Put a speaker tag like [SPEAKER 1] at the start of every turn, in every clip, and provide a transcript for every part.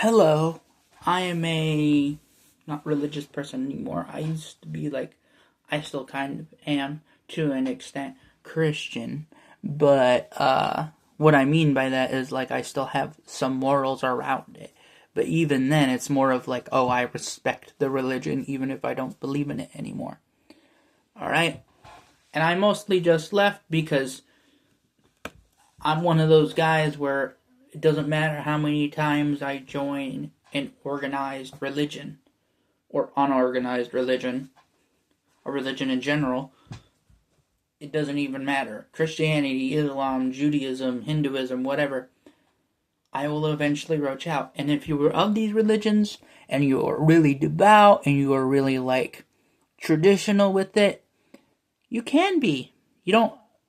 [SPEAKER 1] Hello, I am a not religious person anymore. I used to be I still kind of am to an extent Christian, but what I mean by that is I still have some morals around it. But even then, it's more of oh, I respect the religion even if I don't believe in it anymore. Alright? And I mostly just left because I'm one of those guys where it doesn't matter how many times I join an organized religion or unorganized religion, a religion in general. It doesn't even matter. Christianity, Islam, Judaism, Hinduism, whatever. I will eventually roach out. And if you were of these religions and you are really devout and you are really traditional with it, you can be.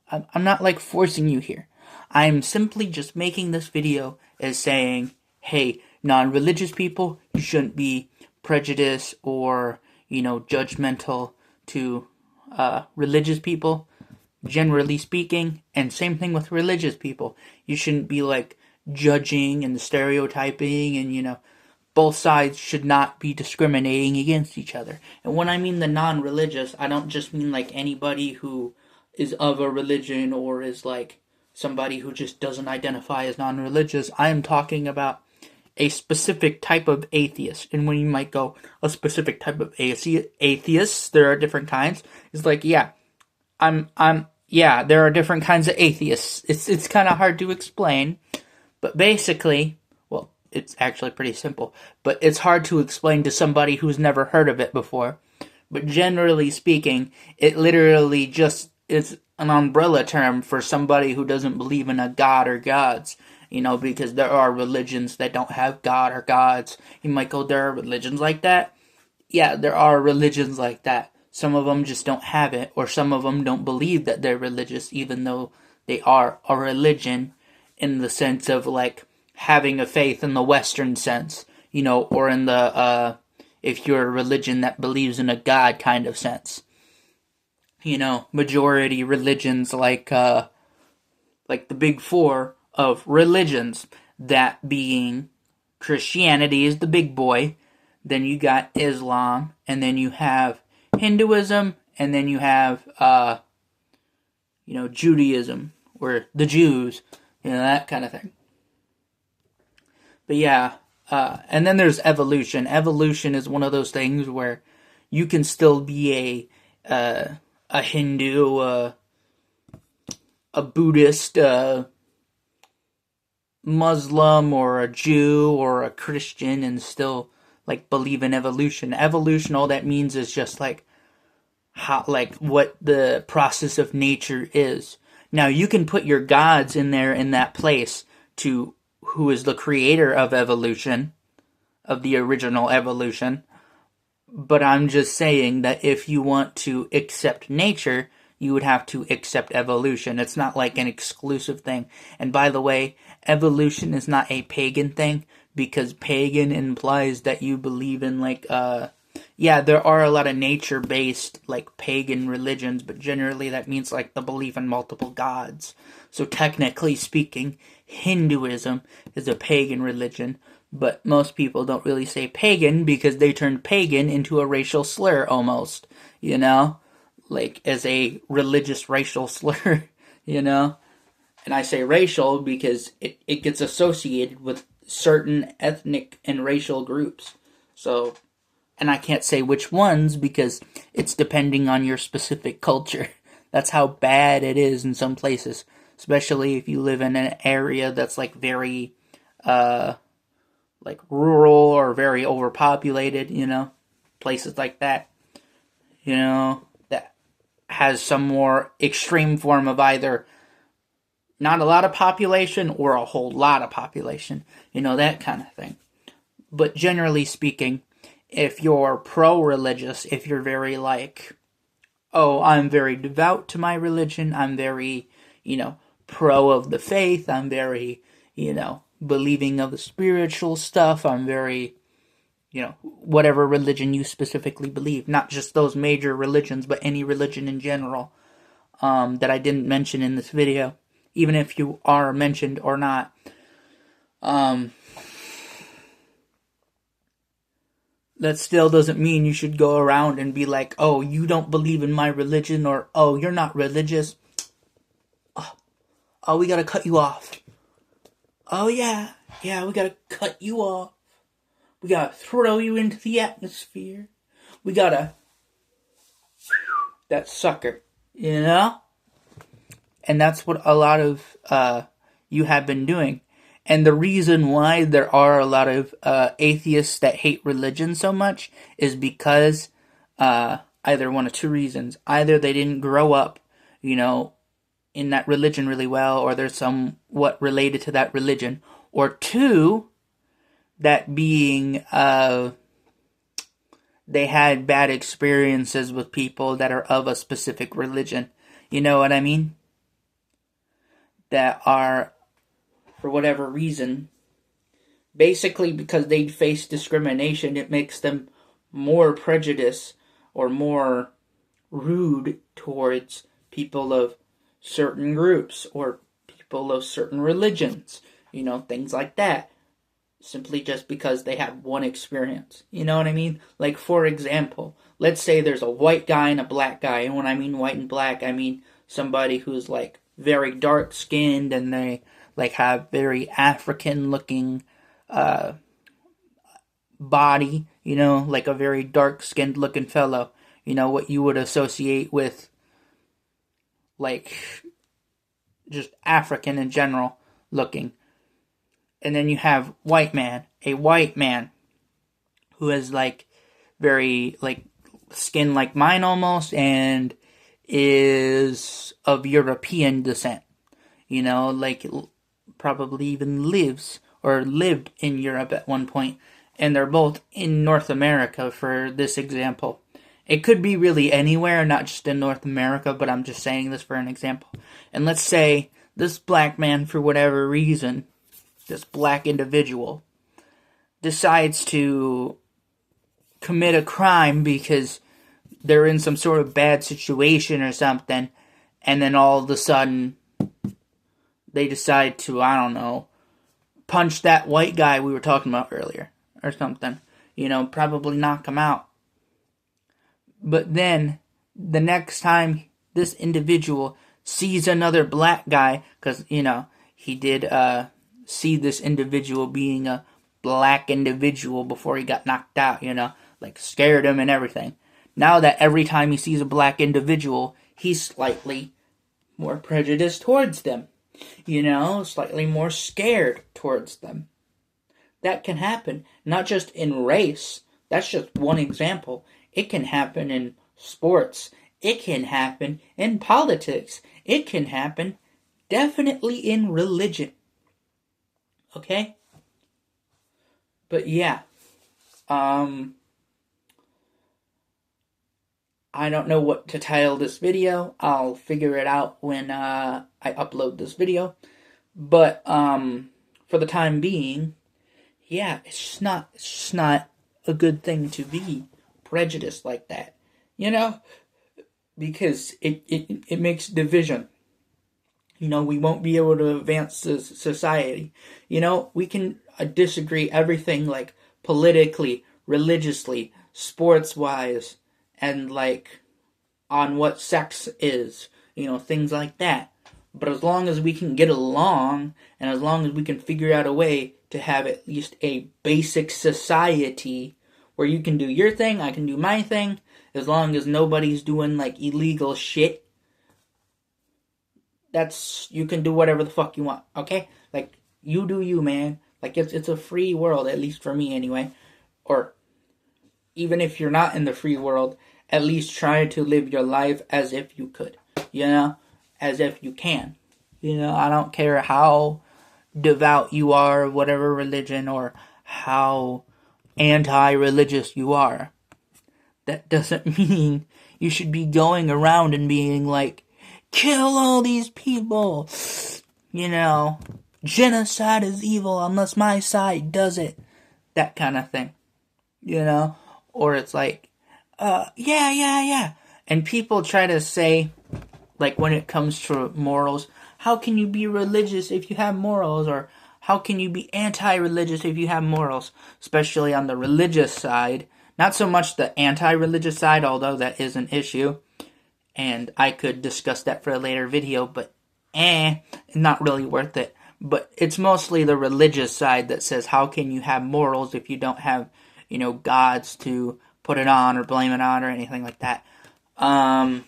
[SPEAKER 1] I'm not forcing you here. I'm simply just making this video as saying, hey, non-religious people, you shouldn't be prejudiced or, judgmental to religious people, generally speaking. And same thing with religious people. You shouldn't be judging and stereotyping and, both sides should not be discriminating against each other. And when I mean the non-religious, I don't just mean anybody who is of a religion or is somebody who just doesn't identify as non-religious. I am talking about a specific type of atheist. And when you might go, a specific type of atheists, there are different kinds. It's there are different kinds of atheists. It's kind of hard to explain, but basically, well, it's actually pretty simple, but it's hard to explain to somebody who's never heard of it before. But generally speaking, it literally just is an umbrella term for somebody who doesn't believe in a god or gods, because there are religions that don't have god or gods. You might go, there are religions like that? Yeah, there are religions like that. Some of them just don't have it, or some of them don't believe that they're religious, even though they are a religion in the sense of having a faith in the Western sense, or in the if you're a religion that believes in a god kind of sense. Majority religions like the big four of religions, that being Christianity is the big boy, then you got Islam, and then you have Hinduism, and then you have Judaism, or the Jews, that kind of thing. But yeah, and then there's evolution. Evolution is one of those things where you can still be a Hindu, a Buddhist, Muslim, or a Jew, or a Christian, and still believe in evolution. Evolution, all that means is just how what the process of nature is. Now you can put your gods in there in that place to who is the creator of evolution, of the original evolution. But I'm just saying that if you want to accept nature, you would have to accept evolution. It's not an exclusive thing. And by the way, evolution is not a pagan thing, because pagan implies that you believe in there are a lot of nature-based pagan religions, but generally that means the belief in multiple gods. So technically speaking, Hinduism is a pagan religion, but most people don't really say pagan because they turned pagan into a racial slur almost, as a religious racial slur, And I say racial because it gets associated with certain ethnic and racial groups. So, and I can't say which ones because it's depending on your specific culture. That's how bad it is in some places, especially if you live in an area that's very rural or very overpopulated, places like that, that has some more extreme form of either not a lot of population or a whole lot of population, that kind of thing. But generally speaking, if you're pro-religious, if you're very oh, I'm very devout to my religion, I'm very, pro of the faith, I'm very, believing of the spiritual stuff, I'm very, whatever religion you specifically believe, not just those major religions, but any religion in general, that I didn't mention in this video, even if you are mentioned or not. that still doesn't mean you should go around and be like, oh, you don't believe in my religion, or oh, you're not religious. Oh, we gotta cut you off. Oh, yeah, we gotta cut you off. We gotta throw you into the atmosphere. We gotta... that sucker, you know? And that's what a lot of you have been doing. And the reason why there are a lot of atheists that hate religion so much is because either one of two reasons. Either they didn't grow up, in that religion really well, or they're somewhat related to that religion. Or two, that being they had bad experiences with people that are of a specific religion. You know what I mean? That are, for whatever reason, basically because they face discrimination, it makes them more prejudiced or more rude towards people of certain groups or people of certain religions, things like that, simply just because they have one experience. You know what I mean? Like, for example, let's say there's a white guy and a black guy, and when I mean white and black, I mean somebody who's like very dark skinned and they like have very African looking body, like a very dark skinned looking fellow, what you would associate with like just African in general looking. And then you have a white man who has like very like skin like mine almost, and is of European descent, like probably even lives or lived in Europe at one point, and they're both in North America for this example. It could be really anywhere, not just in North America, but I'm just saying this for an example. And let's say this black man, for whatever reason, this black individual, decides to commit a crime because they're in some sort of bad situation or something, and then all of a sudden they decide to, I don't know, punch that white guy we were talking about earlier or something, probably knock him out. But then the next time this individual sees another black guy, because, he did see this individual being a black individual before he got knocked out, like scared him and everything. Now that every time he sees a black individual, he's slightly more prejudiced towards them, slightly more scared towards them. That can happen, not just in race. That's just one example. It can happen in sports. It can happen in politics. It can happen definitely in religion. Okay? But yeah. I don't know what to title this video. I'll figure it out when I upload this video. But for the time being, yeah, it's just not a good thing to be prejudiced like that, because it makes division. We won't be able to advance society. We can disagree everything, like politically, religiously, sports-wise, and like on what sex is, things like that. But as long as we can get along, and as long as we can figure out a way to have at least a basic society where you can do your thing, I can do my thing, as long as nobody's doing like illegal shit, you can do whatever the fuck you want, okay? Like, you do you, man. Like, it's a free world, at least for me anyway. Or even if you're not in the free world, at least try to live your life as if you could, as if you can. I don't care how devout you are, whatever religion, or how anti-religious you are. That doesn't mean you should be going around and being like, kill all these people, genocide is evil unless my side does it, that kind of thing, or it's like, yeah, and people try to say, like, when it comes to morals, how can you be religious if you have morals, or how can you be anti-religious if you have morals, especially on the religious side, Not so much the anti-religious side, although that is an issue, and I could discuss that for a later video, but not really worth it. But it's mostly the religious side that says, how can you have morals if you don't have, gods to put it on or blame it on or anything like that? How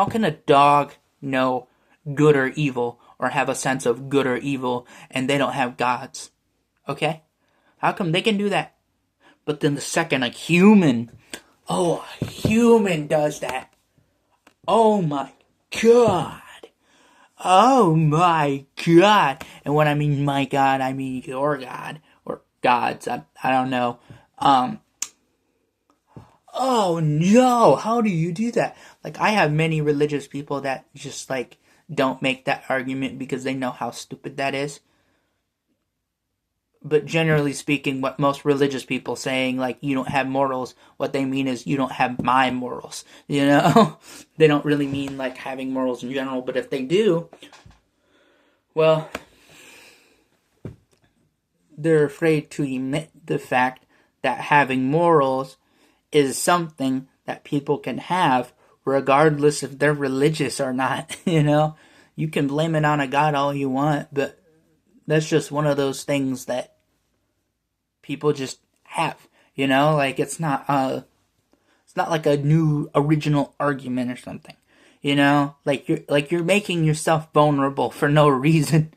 [SPEAKER 1] can a dog know good or evil or have a sense of good or evil and they don't have gods? Okay? How come they can do that? But then the second a human does that, oh my God. Oh my God. And when I mean my God, I mean your God. Or God's. I don't know. Oh no. How do you do that? Like, I have many religious people that just, don't make that argument because they know how stupid that is. But generally speaking, what most religious people saying, you don't have morals, what they mean is you don't have my morals, They don't really mean, having morals in general, but if they do, well, they're afraid to admit the fact that having morals is something that people can have regardless if they're religious or not, You can blame it on a god all you want, but that's just one of those things that people just have, it's not like a new original argument or something, you're making yourself vulnerable for no reason.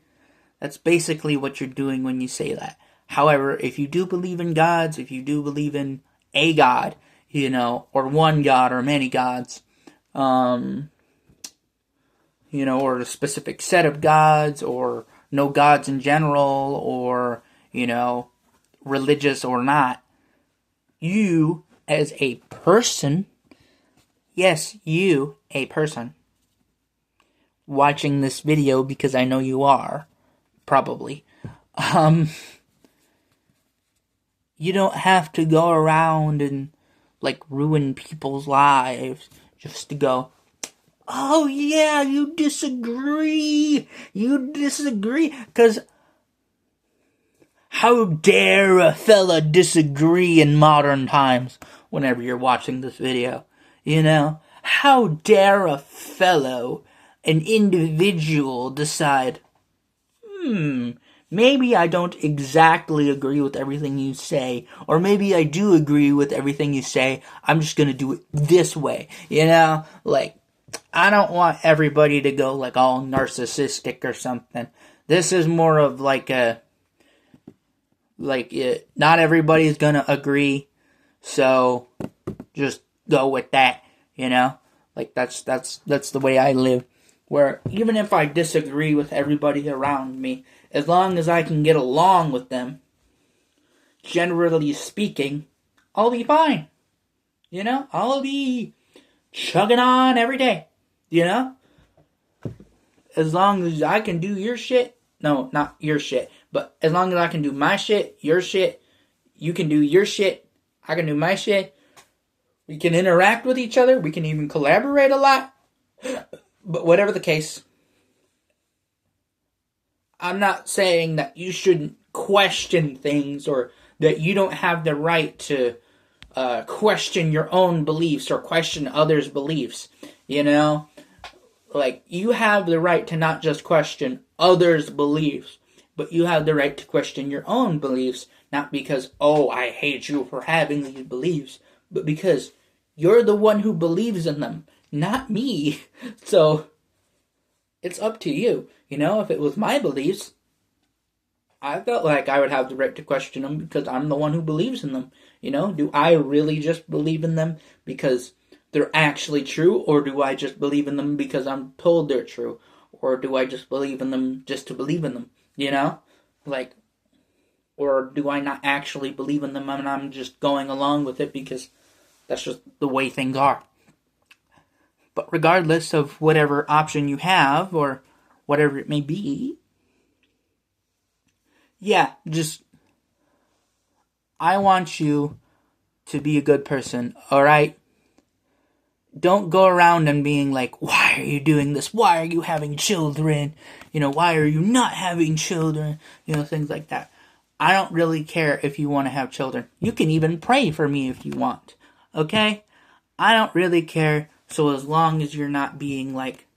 [SPEAKER 1] That's basically what you're doing when you say that. However, if you do believe in gods, if you do believe in a god, or one god or many gods, or a specific set of gods, or no gods in general, or, religious or not, you as a person, yes, you, a person, watching this video, because I know you are, probably, you don't have to go around and, ruin people's lives just to go, oh yeah, you disagree, because how dare a fella disagree in modern times whenever you're watching this video, How dare a fellow, an individual, decide, maybe I don't exactly agree with everything you say, or maybe I do agree with everything you say, I'm just gonna do it this way, I don't want everybody to go, all narcissistic or something. This is more of, not everybody's gonna agree, so just go with that, that's the way I live, where even if I disagree with everybody around me, as long as I can get along with them, generally speaking, I'll be fine, I'll be chugging on every day, as long as I can do your shit, no, not your shit, but as long as I can do my shit, your shit, you can do your shit, I can do my shit, we can interact with each other, we can even collaborate a lot, but whatever the case, I'm not saying that you shouldn't question things or that you don't have the right to question your own beliefs or question others' beliefs, you have the right to not just question others' beliefs, but you have the right to question your own beliefs, not because, oh, I hate you for having these beliefs, but because you're the one who believes in them, not me. So, it's up to you. If it was my beliefs, I felt like I would have the right to question them because I'm the one who believes in them. Do I really just believe in them because they're actually true, or do I just believe in them because I'm told they're true? Or do I just believe in them just to believe in them? Or do I not actually believe in them and I'm just going along with it because that's just the way things are? But regardless of whatever option you have, or whatever it may be, I want you to be a good person, alright? Don't go around and being like, why are you doing this? Why are you having children? Why are you not having children? Things like that. I don't really care if you want to have children. You can even pray for me if you want. Okay? I don't really care. So as long as you're not being like,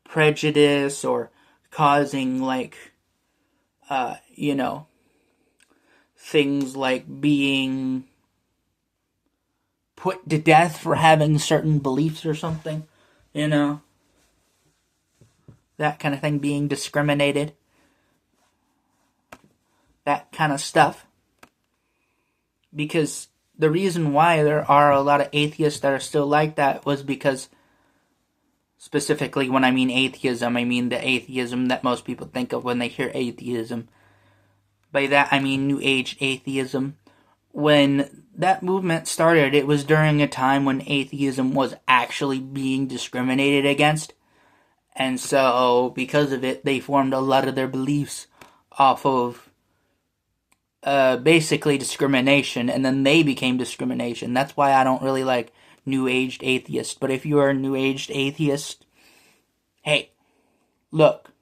[SPEAKER 1] prejudice or causing like, things like being put to death for having certain beliefs or something, that kind of thing, being discriminated, that kind of stuff. Because the reason why there are a lot of atheists that are still like that was because, specifically when I mean atheism, I mean the atheism that most people think of when they hear atheism. By that I mean New Age atheism. When that movement started, it was during a time when atheism was actually being discriminated against. And so, because of it, they formed a lot of their beliefs off of basically discrimination, and then they became discrimination. That's why I don't really like New Aged atheists. But if you are a New Aged atheist, hey, look,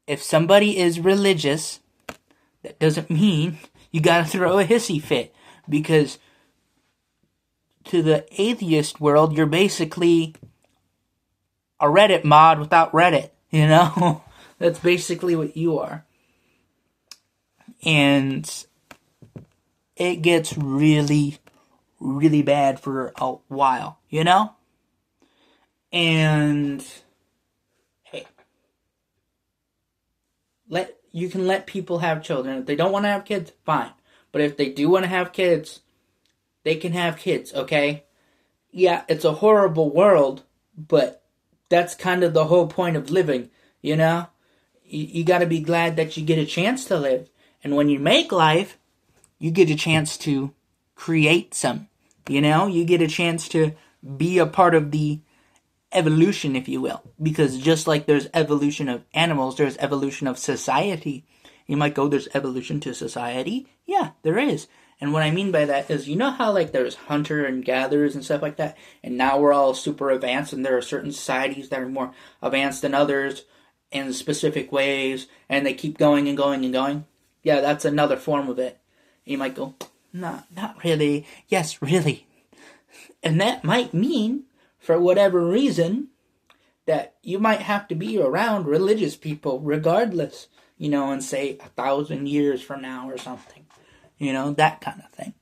[SPEAKER 1] if somebody is religious, that doesn't mean you gotta throw a hissy fit, because to the atheist world, you're basically a Reddit mod without Reddit, That's basically what you are. And it gets really, really bad for a while, And hey, you can let people have children. If they don't want to have kids, fine. But if they do want to have kids, they can have kids, okay? Yeah, it's a horrible world, but that's kind of the whole point of living, You got to be glad that you get a chance to live. And when you make life, you get a chance to create some, You get a chance to be a part of the evolution, if you will. Because just like there's evolution of animals, there's evolution of society. You might go, there's evolution to society? Yeah, there is. And what I mean by that is, how like there's hunter and gatherers and stuff like that, and now we're all super advanced, and there are certain societies that are more advanced than others in specific ways, and they keep going and going and going. Yeah, that's another form of it. And you might go, nah, not really. Yes, really. And that might mean, for whatever reason, that you might have to be around religious people regardless, and say 1,000 years from now or something. That kind of thing.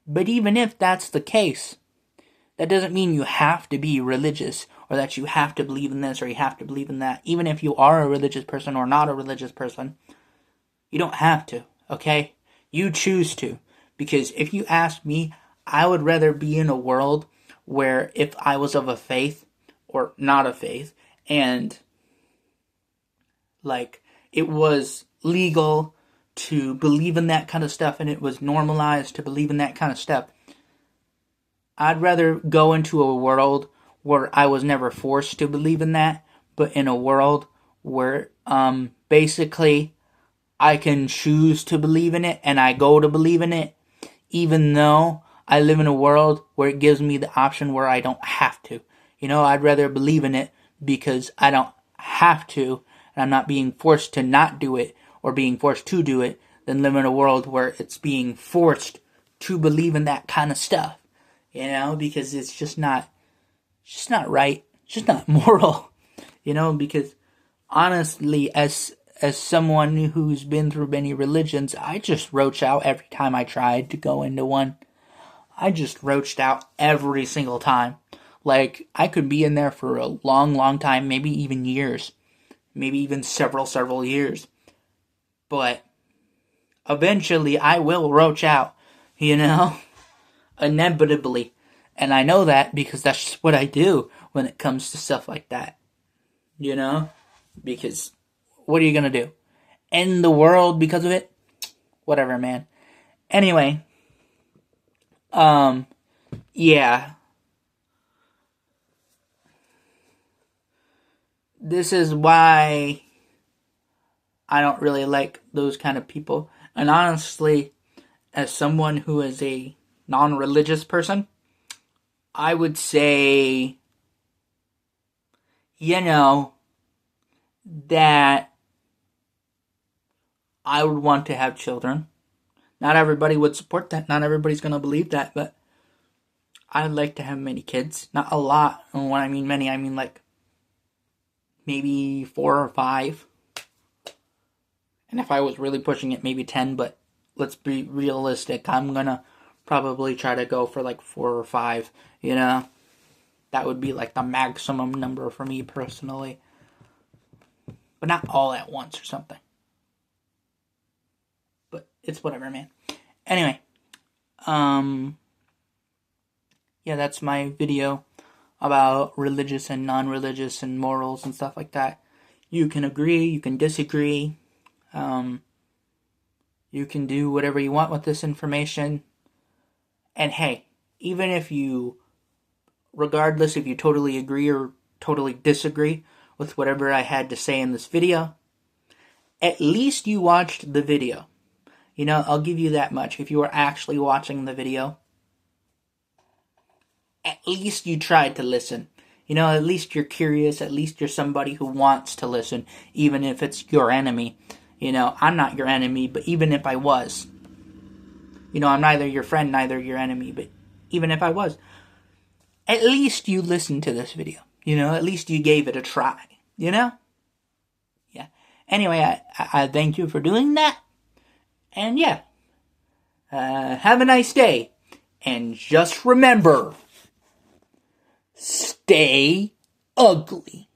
[SPEAKER 1] But even if that's the case, that doesn't mean you have to be religious, or that you have to believe in this or you have to believe in that. Even if you are a religious person or not a religious person, you don't have to, okay? You choose to. Because if you ask me, I would rather be in a world where if I was of a faith or not a faith, and like it was legal to believe in that kind of stuff and it was normalized to believe in that kind of stuff, I'd rather go into a world where I was never forced to believe in that, but in a world where basically I can choose to believe in it and I go to believe in it, even though I live in a world where it gives me the option where I don't have to. I'd rather believe in it because I don't have to, and I'm not being forced to not do it or being forced to do it, than live in a world where it's being forced to believe in that kind of stuff. Because it's just not right. It's just not moral. Because honestly, as someone who's been through many religions, I just roach out every time I tried to go into one. I just roached out every single time. Like, I could be in there for a long, long time, maybe even years. Maybe even several years. But eventually I will roach out, inevitably. And I know that because that's just what I do when it comes to stuff like that. Because what are you going to do? End the world because of it? Whatever, man. Anyway, yeah. This is why I don't really like those kind of people. And honestly, as someone who is a non-religious person, I would say, that I would want to have children. Not everybody would support that. Not everybody's going to believe that, but I'd like to have many kids. Not a lot. And when I mean many, I mean like maybe 4 or 5. And if I was really pushing it, maybe 10, but let's be realistic. I'm going to probably try to go for like 4 or 5, you know? That would be like the maximum number for me personally. But not all at once or something. But it's whatever, man. Anyway, yeah, that's my video about religious and non-religious and morals and stuff like that. You can agree, you can disagree. You can do whatever you want with this information. And hey, even if you, regardless if you totally agree or totally disagree with whatever I had to say in this video, at least you watched the video. You know, I'll give you that much. If you were actually watching the video, at least you tried to listen. You know, at least you're curious. At least you're somebody who wants to listen, even if it's your enemy. You know, I'm not your enemy, but even if I was, you know, I'm neither your friend, neither your enemy, but even if I was, at least you listened to this video. You know, at least you gave it a try. You know? Yeah. Anyway, I thank you for doing that. And yeah, have a nice day. And just remember, stay ugly.